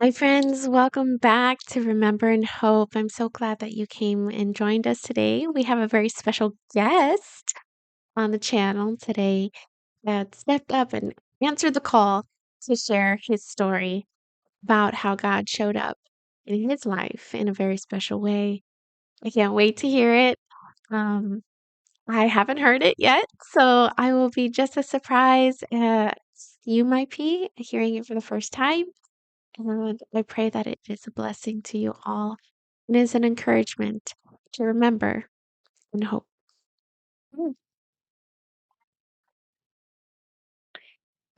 Hi, friends. Welcome back to Remember and Hope. I'm so glad that you came and joined us today. We have a very special guest on the channel today that stepped up and answered the call to share his story about how God showed up in his life in a very special way. I can't wait to hear it. Um, I haven't heard it yet, so I will be just as surprised as you might be hearing it for the first time. And I pray that it is a blessing to you all and is an encouragement to remember and hope. Mm.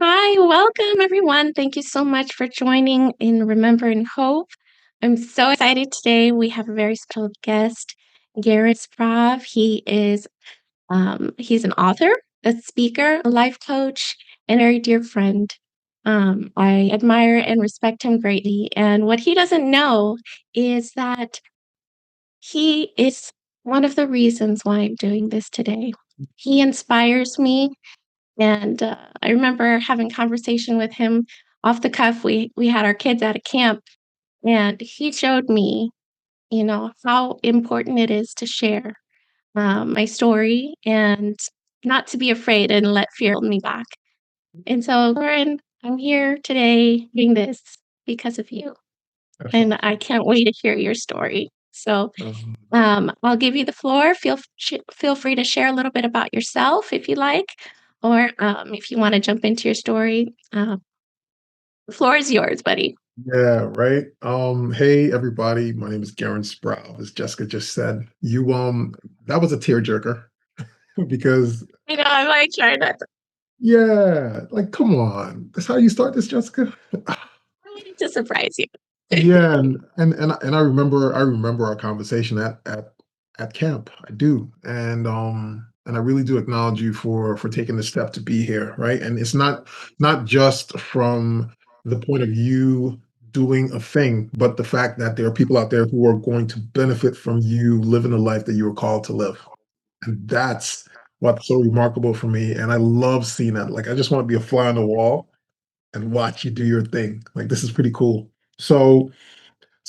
Hi, welcome everyone. Thank you so much for joining in Remember and Hope. I'm so excited today. We have a very special guest, Gerren Sprauve. He's an author, a speaker, a life coach, and a very dear friend. I admire and respect him greatly. And what he doesn't know is that he is one of the reasons why I'm doing this today. He inspires me and, I remember having conversation with him off the cuff. We had our kids at a camp, and he showed me, how important it is to share, my story and not to be afraid and let fear hold me back. And so, Lauren, I'm here today doing this because of you, That's and I awesome. can't wait to hear your story. So, Um, I'll give you the floor. Feel free to share a little bit about yourself if you like, or if you want to jump into your story. The floor is yours, buddy. yeah, right. Hey everybody, my name is Gerren Sprauve, as Jessica just said. That was a tearjerker because I know I'm like trying not to, yeah, like come on. That's how you start this, Jessica? I wanted to surprise you. Yeah, and I remember our conversation at camp. I do. And I really do acknowledge you for taking the step to be here, right? And it's not just from the point of you doing a thing, but the fact that there are people out there who are going to benefit from you living the life that you were called to live. And that's what's so remarkable for me. And I love seeing that. Like I just want to be a fly on the wall and watch you do your thing. Like this is pretty cool. So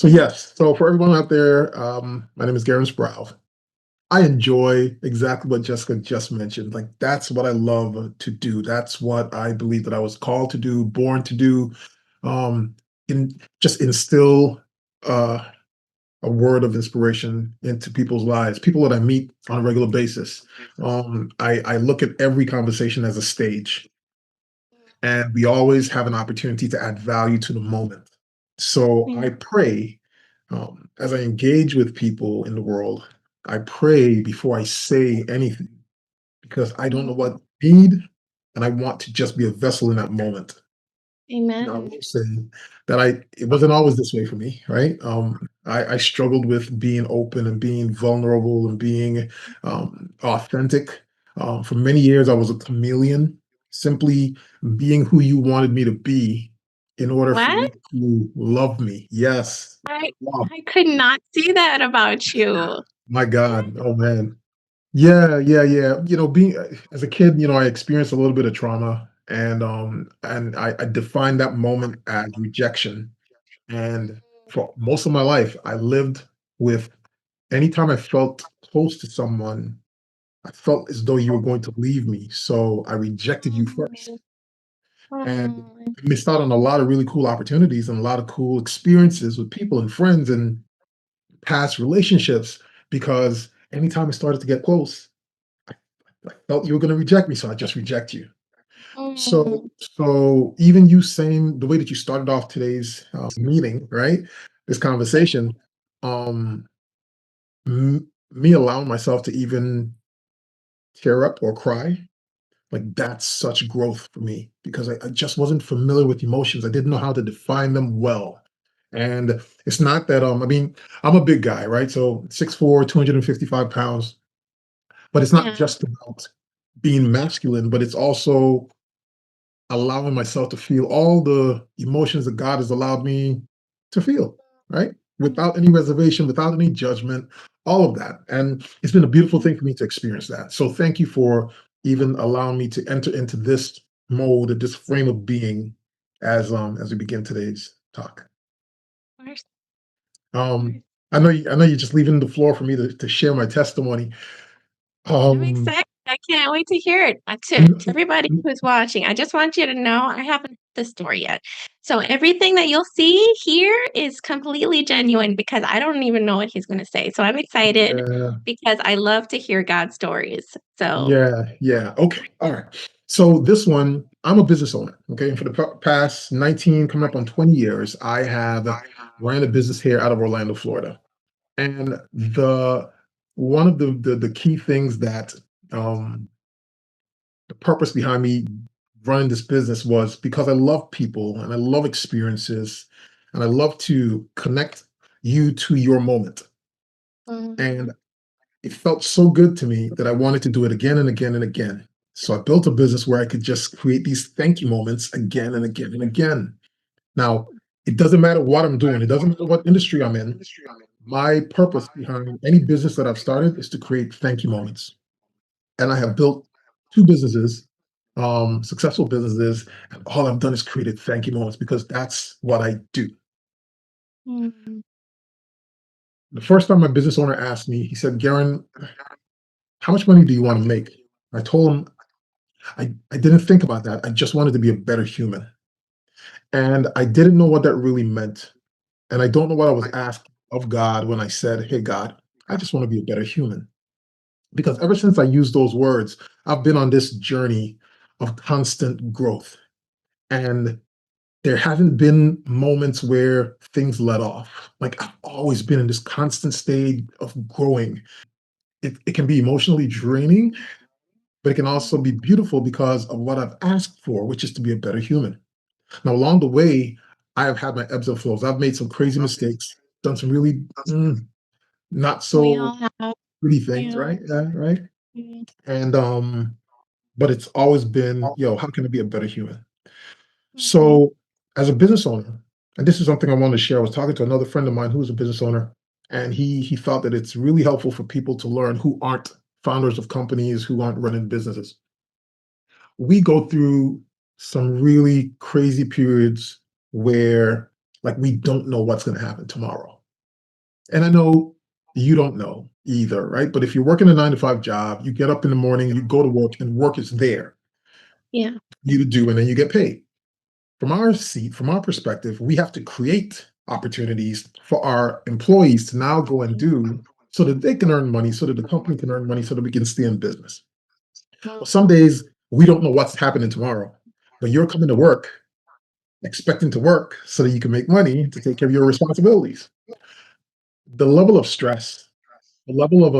yes, so for everyone out there, my name is Gerren Sprauve. I enjoy exactly what Jessica just mentioned. Like that's what I love to do. That's what I believe that I was called to do, born to do. Um, in just instill uh, a word of inspiration into people's lives, people that I meet on a regular basis. I look at every conversation as a stage, and we always have an opportunity to add value to the moment. So I Yeah. pray as I engage with people in the world, I pray before I say anything because I don't know Mhm. what I need, and I want to just be a vessel in that moment. Now, I Amen. will say that it wasn't always this way for me, right? I struggled with being open and being vulnerable and being authentic. For many years, I was a chameleon, simply being who you wanted me to be in order for you What? to love me. Yes. I Wow. I could not see that about you. My God. Oh, man. Yeah, yeah, yeah. Being as a kid, I experienced a little bit of trauma, and I defined that moment as rejection. And for most of my life, I lived with anytime I felt close to someone, I felt as though you were going to leave me. So I rejected you first. Oh, And oh, I missed out on a lot of really cool opportunities and a lot of cool experiences with people and friends and past relationships because anytime I started to get close, I felt you were going to reject me. So I just reject you. So, oh. so even you saying the way that you started off today's meeting, right? This conversation, um, me allowing myself to even tear up or cry, like that's such growth for me because I just wasn't familiar with emotions. I didn't know how to define them well. And it's not that, I mean, I'm a big guy, right? So 6'4", 255 pounds, but it's not Yeah. just about being masculine, but it's also allowing myself to feel all the emotions that God has allowed me to feel, right? Without any reservation, without any judgment, all of that. And it's been a beautiful thing for me to experience that. So thank you for even allowing me to enter into this mode, this frame of being as we begin today's talk. course, of Um, course. I know you're just leaving the floor for me to share my testimony. I'm Um, excited. I can't wait to hear it. To n- everybody n- who's watching, I just want you to know I haven't heard the story yet. So everything that you'll see here is completely genuine because I don't even know what he's going to say. So I'm excited yeah, because I love to hear God's stories. So, yeah. Okay, all right. So this one, I'm a business owner. Okay, and for the past 19, coming up on 20 years, I have ran a business here out of Orlando, Florida. And the one of the key things that um, the purpose behind me running this business was because I love people and I love experiences and I love to connect you to your moment. mhm, And it felt so good to me that I wanted to do it again and again and again. So I built a business where I could just create these thank you moments again and again and again. Now, it doesn't matter what I'm doing, it doesn't matter what industry I'm in. My purpose behind any business that I've started is to create thank you moments. And I have built two businesses, successful businesses, and all I've done is created thank you moments because that's what I do. mhm, The first time my business owner asked me, he said, Gerren, how much money do you want to make? I told him I didn't think about that. I just wanted to be a better human. And I didn't know what that really meant. And I don't know what I was asked of God when I said, hey, God, I just want to be a better human. Because ever since I used those words, I've been on this journey of constant growth. And there haven't been moments where things let off. Like I've always been in this constant state of growing. It can be emotionally draining, but it can also mhm, be beautiful because of what I've asked for, which is to be a better human. Now, along the way, I have had my ebbs and flows. I've made some crazy mistakes, done some really not we so all have, pretty things, yeah. right? Right. Mhm, And but it's always been, yo, how can I be a better human? mhm, So, as a business owner, and this is something I wanted to share. I was talking to another friend of mine who's a business owner, and he felt that it's really helpful for people to learn who aren't founders of companies, who aren't running businesses. We go through some really crazy periods where like we don't know what's going to happen tomorrow. And I know you don't know either, right? But if you're working a 9 to 5 job, you get up in the morning, you go to work, and work is there yeah. for you to do, and then you get paid. From our seat, from our perspective, we have to create opportunities for our employees to now go and do so that they can earn money, so that the company can earn money, so that we can stay in business. Well, some Mhm, days we don't know what's happening tomorrow, but you're coming to work expecting to work so that you can make money to take care of your responsibilities. The level of stress, the level of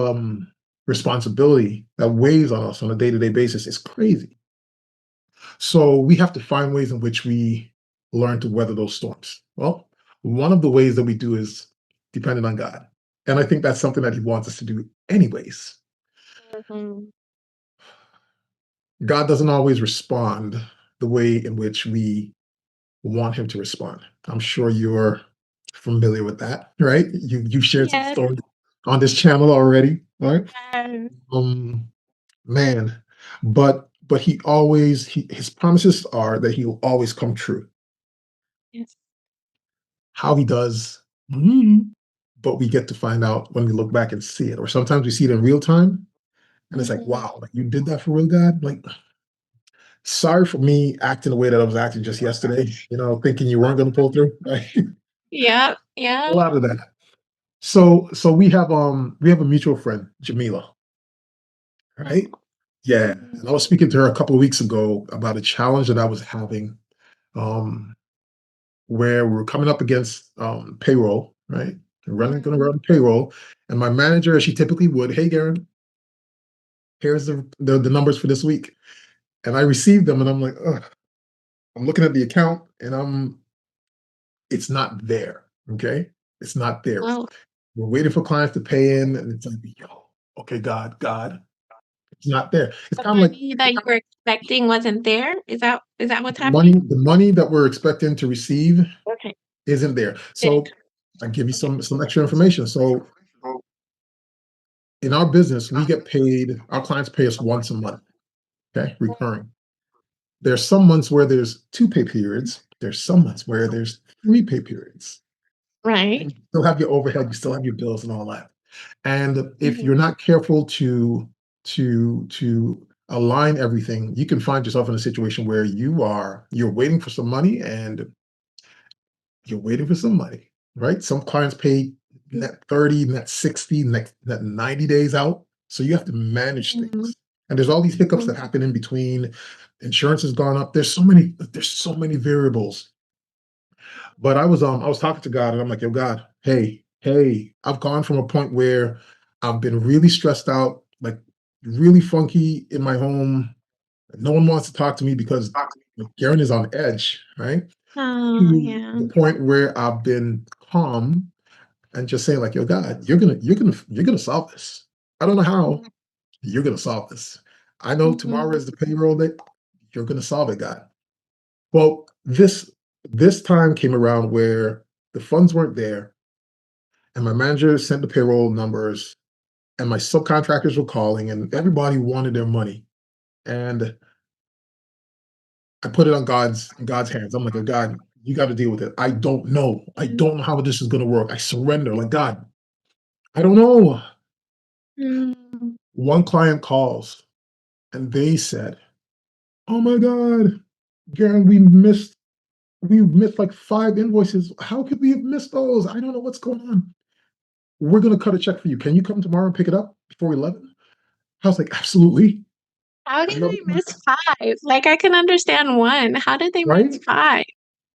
responsibility that weighs on us on a day-to-day basis is crazy. So we have to find ways in which we learn to weather those storms. Well, one of the ways that we do is dependent on God. And I think that's something that he wants us to do anyways. mhm. God doesn't always respond the way in which we want him to respond. I'm sure you're familiar with that, right? You shared some Yes. stories on this channel already, right? Yes. Um, man, but he always his promises are that he will always come true. Yes. How he does, mm, but we get to find out when we look back and see it, or sometimes we see it in real time, and it's like, Mhm. wow, like you did that for real, God. Like, sorry for me acting the way that I was acting just yesterday. Thinking you weren't going to pull through. Right? Yep, A yep. lot of that. So we have a mutual friend, Jamila, right? Oh. Yeah. Mhm, And I was speaking to her a couple of weeks ago about a challenge that I was having, um, where we were coming up against payroll, right? Gonna mhm. run payroll. And my manager, as she typically would, hey Garen, here's the numbers for this week. And I received them and I'm like, ugh. I'm looking at the account and it's not there. Okay. It's not there. Oh, We're waiting for clients to pay in, and it's like, yo, okay, God, it's not there. It's the kind of like money that you were expecting wasn't there? Is that what's happening? the money that we're expecting to receive Okay. isn't there. Didn't So I give you some extra information. So in our business, we get paid, our clients pay us once a month, okay, recurring. There's some months where there's two pay periods. There's some months where there's three pay periods. Right. And you still have your overhead, you still have your bills and all that. And if Mhm. you're not careful to align everything, you can find yourself in a situation where you're waiting for some money and you're waiting for some money, right? Some clients pay net 30, net 60, net 90 days out. So you have to manage Mhm. things. And there's all these hiccups Mhm. that happen in between. Insurance has gone up. There's so many variables. But I was talking to God and I'm like, yo, God, hey, I've gone from a point where I've been really stressed out, like really funky in my home. No one wants to talk to me because like, Garen is on edge, right? Oh, To yeah. the point where I've been calm and just saying like, "Yo, God, you're gonna solve this. I don't know how. Mhm. You're gonna solve this. I know tomorrow Mhm. is the payroll day. You're gonna solve it, God." Well, this time came around where the funds weren't there, and my manager sent the payroll numbers, and my subcontractors were calling, and everybody wanted their money. And I put it on God's hands. I'm like, "Oh, God, you got to deal with it. I don't know. I Mhm. don't know how this is gonna work. I surrender. Like, God, I don't know." Mm. One client calls and they said, "Oh my God, Garen, we missed like 5 invoices. How could we have missed those? I don't know what's going on. We're gonna cut a check for you. Can you come tomorrow and pick it up before 11?" I was like, "Absolutely." How did Another they miss 5? Like, I can understand 1. How did they miss right? 5?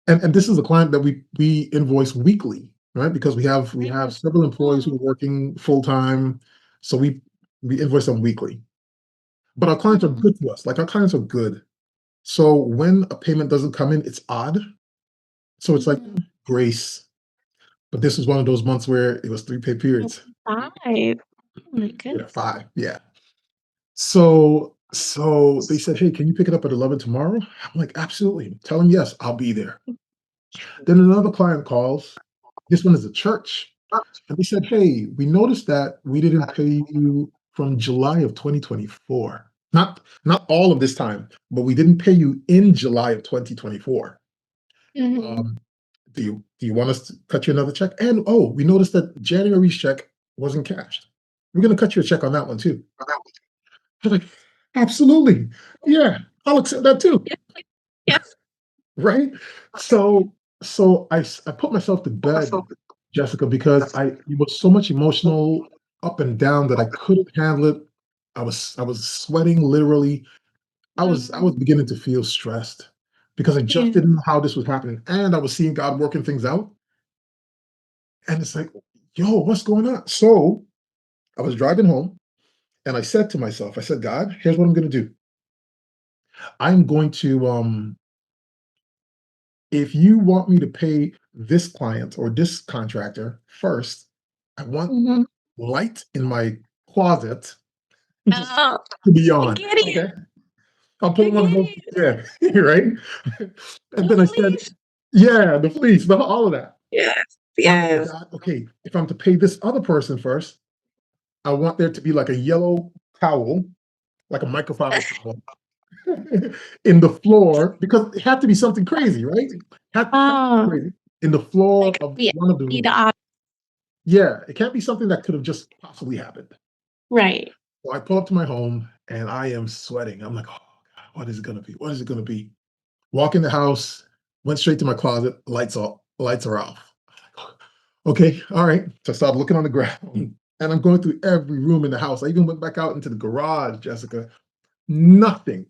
And this is a client that we invoice weekly, right? Because we have Right. several employees who Oh. are working full time, so we invoice them weekly. But our clients are Mm. good to us. Like our clients are good. So when a payment doesn't come in, it's odd. So it's like Mhm. grace. But this was one of those months where it was 3 pay periods. 5. Oh my Yeah, goodness. 5. Yeah. So they said, "Hey, can you pick it up at 11 tomorrow?" I'm like, "Absolutely." Tell them yes, I'll be there. Then another client calls. This one is a church. And they said, "Hey, we noticed that we didn't pay you from July of 2024. Not all of this time, but we didn't pay you in July of 2024. Mhm. Um, do you want us to cut you another check? And oh, we noticed that January's check wasn't cashed. We're gonna cut you a check on that one too." I was like, "Absolutely. Yeah, I'll accept that too." Yeah, yes. Right? So I put myself to bed, Jessica, because it was so much emotional up and down that I couldn't handle it. I was sweating literally. I was Mm. beginning to feel stressed because I just Yeah. didn't know how this was happening, and I was seeing God working things out, and it's like, "Yo, what's going on?" So, I was driving home, and I said to myself, I said, "God, here's what I'm gonna do. I'm going to, if you want me to pay this client or this contractor first, I want Mhm. light in my closet Oh, to be I on, get it. okay? I'll put I them on get both, it. yeah, right? And The then I said, fleece. yeah, the fleece, all of that. Yes. And I'm like, Yes. God, okay, if I'm to pay this other person first, I want there to be like a yellow towel, like a microfiber towel in the floor because it had to be something crazy, right? Had to be Oh, crazy in the floor like, of yeah, one of the be the rooms. Yeah, it can't be something that could have just possibly happened. right. So I pull up to my home and I am sweating. I'm like, oh God, what is it gonna be? What is it gonna be? Walk in the house, went straight to my closet, lights off, lights are off. Okay, all right. So I started looking on the ground and I'm going through every room in the house. I even went back out into the garage, Jessica. Nothing.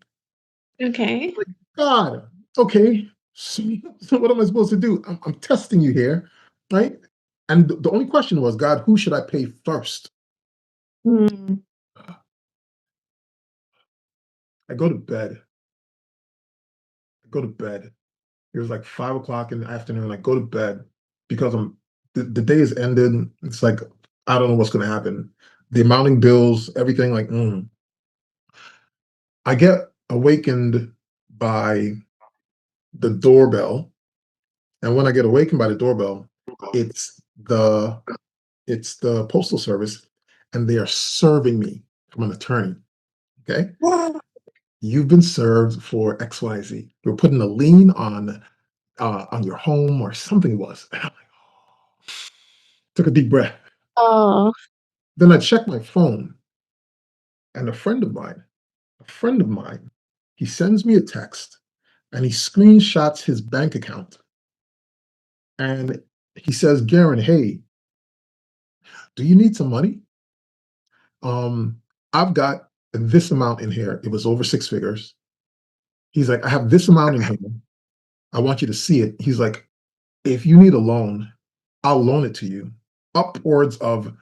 Okay. Like, God, okay. So, so what am I supposed to do? I'm testing you here, right? And the only question was, God, who should I pay first? Mm. I go to bed. I go to bed. It was like 5 o'clock in the afternoon. I go to bed because the day is ended. It's like I don't know what's gonna happen. The mounting bills, everything like I get awakened by the doorbell. And when I get awakened by the doorbell, it's the it's the postal service and they are serving me from an attorney. Okay. You've been served for XYZ. We're putting a lien on your home or something it was. And I'm like, oh. Took a deep breath. Oh, Then I checked my phone, and a friend of mine, he sends me a text and he screenshots his bank account. And he says, Garen, hey, do you need some money? Um, I've got this amount in here. It was over six figures. He's like, I have this amount in here. I want you to see it. He's like, if you need a loan, I'll loan it to you. Upwards of,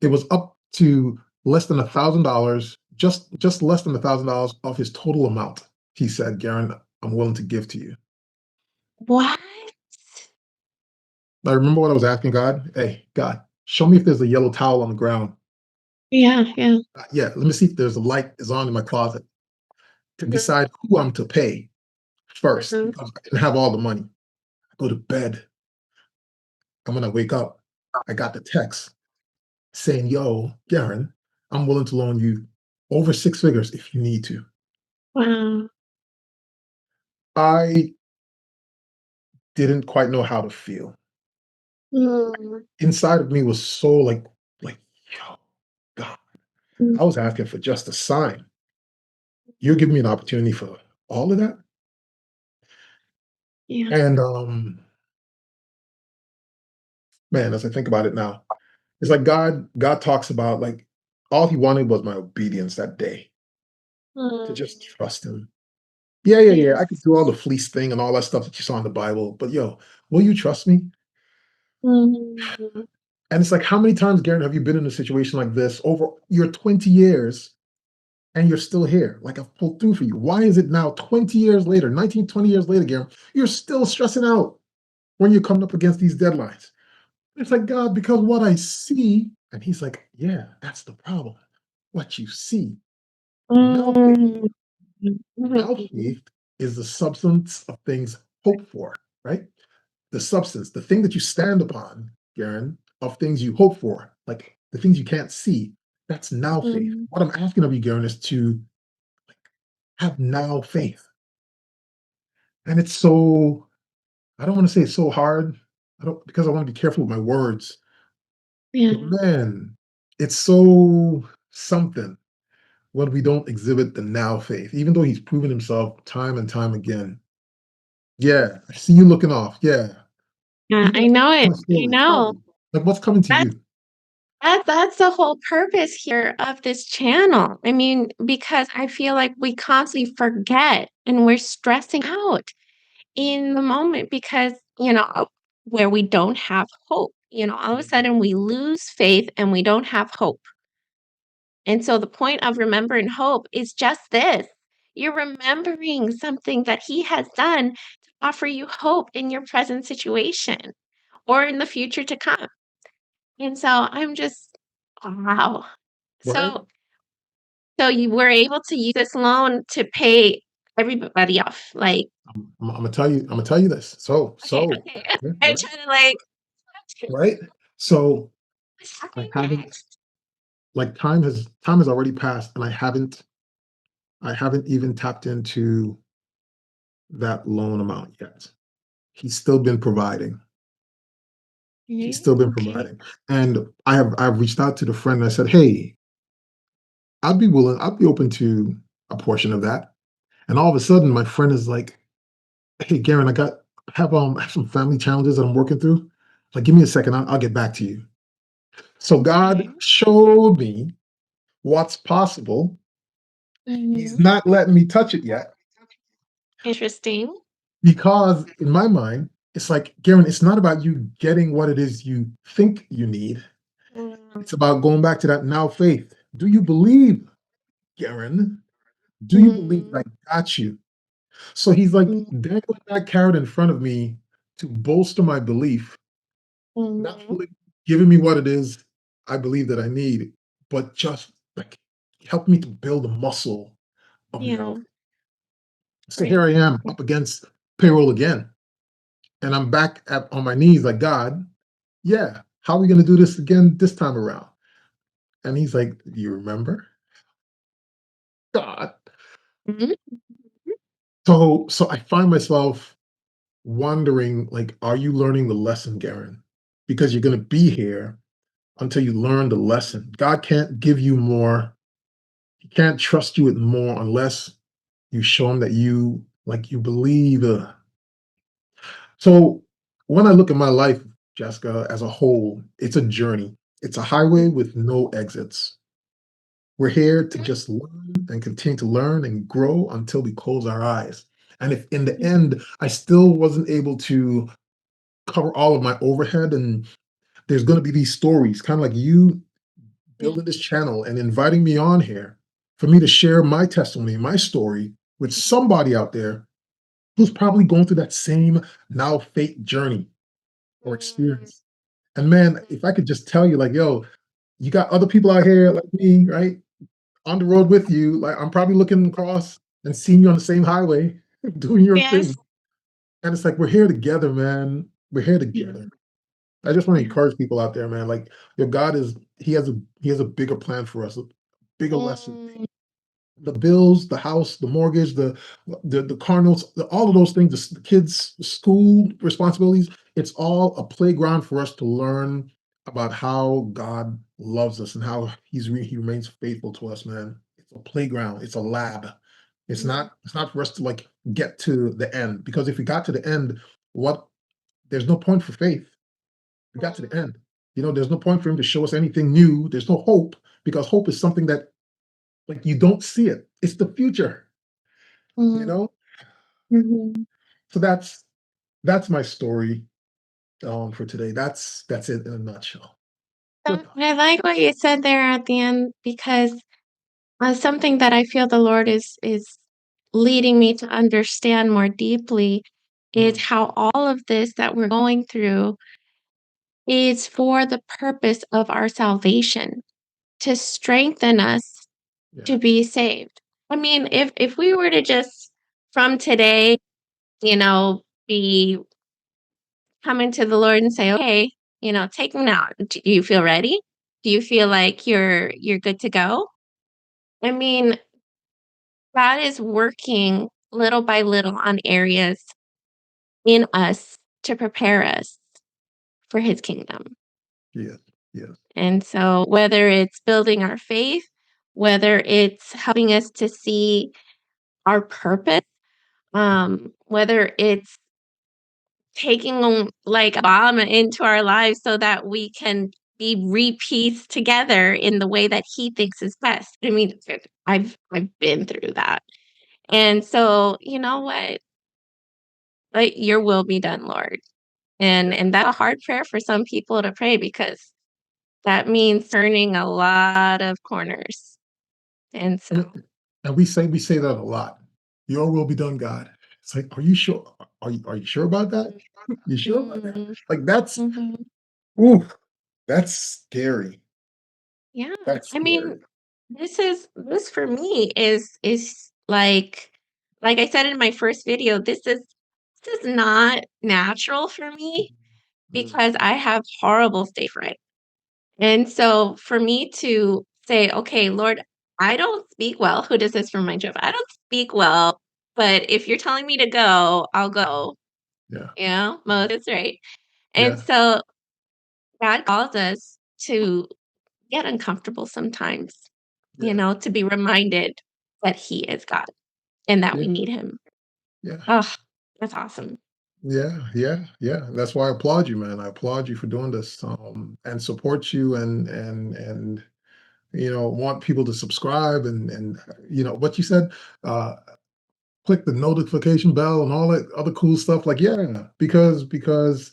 it was up to less than $1,000, just less than $1,000 of his total amount. He said, Garen, I'm willing to give to you. what? I remember what I was asking God. Hey, God, show me if there's a yellow towel on the ground. Yeah, yeah. Yeah, let me see if there's a light is on in my closet to decide who I'm to pay first Mhm. because I didn't have all the money. I go to bed. And when I wake up, I got the text saying, yo, Garen, I'm willing to loan you over six figures if you need to. Wow. I didn't quite know how to feel. Mm, Inside of me was so like, yo, God, mm, I was asking for just a sign. You're giving me an opportunity for all of that? yeah. And man, as I think about it now, it's like God talks about like all he wanted was my obedience that day to just Mm, trust him. Yeah, yeah, yeah. I could yes. do all the fleece thing and all that stuff that you saw in the Bible, but yo, will you trust me? Mm, And it's like, how many times, Garen, have you been in a situation like this over your 20 years and you're still here? Like I've pulled through for you. Why is it now 20 years later, 19, 20 years later, Garen, you're still stressing out when you're coming up against these deadlines? It's like, God, because what I see, and he's like, yeah, that's the problem. What you see. Now faith, mm, now mhm. faith is the substance of things hoped for, right? The substance, the thing that you stand upon, Garen, of things you hope for, like the things you can't see, that's now faith. Mm, What I'm asking of you, Garen, is to have now faith. And it's so, I don't want to say it's so hard. I don't because I want to be careful with my words. yeah. But man, it's so something when we don't exhibit the now faith, even though he's proven himself time and time again. Yeah, I see you looking off. Yeah. Yeah, Even I as know I tell it. my I story, tell know. me, like what's coming to That's you? that's the whole purpose here of this channel. I mean, because I feel like we constantly forget and we're stressing out in the moment because, where we don't have hope. All of a Mhm. sudden we lose faith and we don't have hope. And so the point of remembering hope is just this. You're remembering something that he has done to offer you hope in your present situation or in the future to come. And so I'm just, wow. Right? So you were able to use this loan to pay everybody off. Like, I'm gonna tell you. I'm gonna tell you this. So, okay, so okay. yeah, I'm right, trying to like, right. So what's I happening haven't next? like time has already passed, and I haven't even tapped into that loan amount yet. He's still been providing. He's Okay, still been okay. providing, and I've reached out to the friend. And I said, hey, I'd be willing. I'd be open to a portion of that. And all of a sudden, my friend is like, hey, Garen, I have some family challenges that I'm working through. Like, give me a second. I'll get back to you. So God Okay. showed me what's possible. He's Mhm. not letting me touch it yet Interesting. because in my mind, it's like, Garen, it's not about you getting what it is you think you need. Mm, It's about going back to that now faith. Do you believe, Garen? Do you believe mm, that I got you? So he's like mm, dangling that carrot in front of me to bolster my belief, not mm. really giving me what it is I believe that I need, but just like help me to build a muscle of now. Yeah, So here right. I am up against payroll again, and I'm back on my knees like, God, yeah, how are we going to do this again this time around? And he's like, you remember? God. Mhm. So I find myself wondering, like, are you learning the lesson, Garen? because you're going to be here until you learn the lesson. God can't give you more. He can't trust you with more unless you show him that you like you believe. So when I look at my life, Jessica, as a whole, it's a journey. It's a highway with no exits. We're here to just learn and continue to learn and grow until we close our eyes. And if in the end I still wasn't able to cover all of my overhead, and there's going to be these stories, kind of like you Yeah. building this channel and inviting me on here for me to share my testimony, my story with somebody out there who's probably going through that same now fake journey or experience. And man, if I could just tell you, like, yo, you got other people out here like me, right? On the road with you. Like, I'm probably looking across and seeing you on the same highway doing your Yes. thing. And it's like, we're here together, man. We're here together. I just want to Yeah. encourage people out there, man. Like, your God is, he has a bigger plan for us, a bigger lesson. Mm, The bills, the house, the mortgage, the car notes, all of those things, the kids' school responsibilities. It's all a playground for us to learn about how God loves us and how he remains faithful to us, man. It's a playground. It's a lab. It's mm, not for us to like get to the end, because if we got to the end, what there's no point for faith. We got to the end. There's no point for him to show us anything new. There's no hope, because hope is something that like you don't see it. It's the future, you mm, know? mhm. So that's my story for today. That's it in a nutshell. Your thoughts? I like what you said there at the end because something that I feel the Lord is leading me to understand more deeply is Mm, how all of this that we're going through is for the purpose of our salvation, to strengthen us yeah. to be saved. I mean, if we were to just from today, be coming to the Lord and say, "Okay, take me now. Do you feel ready? Do you feel like you're good to go?" I mean, God is working little by little on areas in us to prepare us for his kingdom. Yeah. Yeah. And so whether it's building our faith, whether it's helping us to see our purpose, whether it's taking like a bomb into our lives so that we can be repieced together in the way that he thinks is best. I mean, I've been through that. And so, you know what? Like your will be done, Lord. And Yeah. and that's a hard prayer for some people to pray because that means turning a lot of corners. And so, And we say that a lot. Your will be done, God. It's like, are you sure? Are you sure about that? You sure about that? mm, Like that's mhm. ooh, that's scary. Yeah. That's I mean, scary. this for me is like I said in my first video, this is not natural for me Mm, because I have horrible stage fright. And so for me to say, okay, Lord, I don't speak well. Who does this for my job? I don't speak well, but if you're telling me to go, I'll go. yeah. Moses, right? And Yeah. so God calls us to get uncomfortable sometimes, Yeah. to be reminded that He is God and that we Yeah. need Him. Yeah. Oh, that's awesome. Yeah, yeah, yeah. That's why I applaud you, man. I applaud you for doing this, and support you, and want people to subscribe, and what you said. Uh, Click the notification bell and all that other cool stuff. Like, yeah, because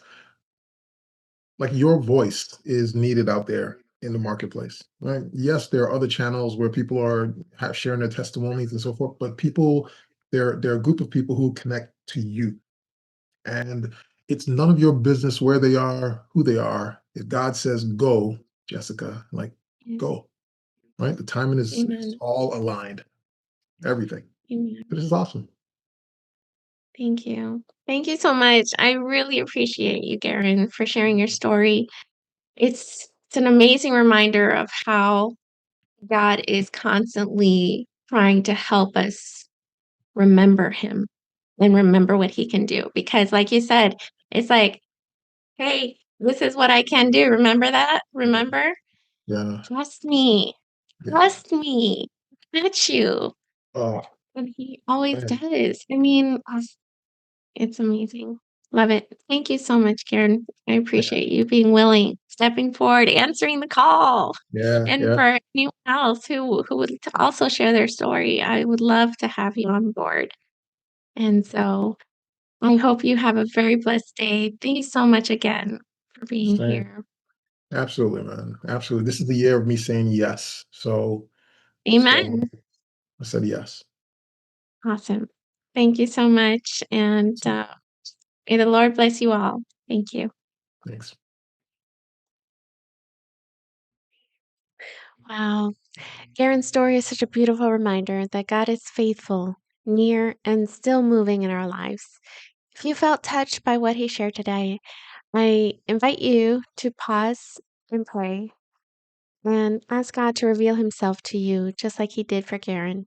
like your voice is needed out there in the marketplace, right? Yes, there are other channels where people are sharing their testimonies and so forth, but there are a group of people who connect to you. And it's none of your business where they are, who they are. If God says go, Jessica, like Yes. go, right? The timing is Amen. all aligned, everything. Amen. This is awesome. Thank you. Thank you so much. I really appreciate you, Garen, for sharing your story. It's an amazing reminder of how God is constantly trying to help us remember Him and remember what He can do. Because, like you said, it's like, hey, This is what I can do. Remember that? Remember? Yeah. Trust me. Yeah. Trust me. I got you. Oh, And he always man. does. I mean, it's amazing. Love it. Thank you so much, Karen. I Yeah. appreciate you being willing, stepping forward, answering the call. Yeah. And Yeah. for anyone else who would to also share their story, I would love to have you on board. And so I hope you have a very blessed day. Thank you so much again for being Same. here. Absolutely, man. Absolutely. This is the year of me saying yes. So Amen. I said yes. Awesome. Thank you so much. And may the Lord bless you all. Thank you. Thanks. Wow. Gerren's story is such a beautiful reminder that God is faithful, near, and still moving in our lives. If you felt touched by what he shared today, I invite you to pause and pray and ask God to reveal himself to you, just like he did for Gerren.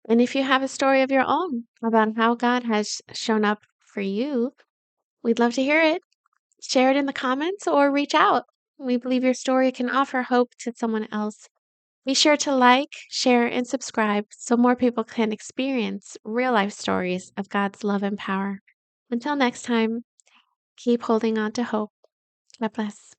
And if you have a story of your own about how God has shown up for you, we'd love to hear it. Share it in the comments or reach out. We believe your story can offer hope to someone else. Be sure to like, share, and subscribe so more people can experience real life stories of God's love and power. Until next time, keep holding on to hope. God bless.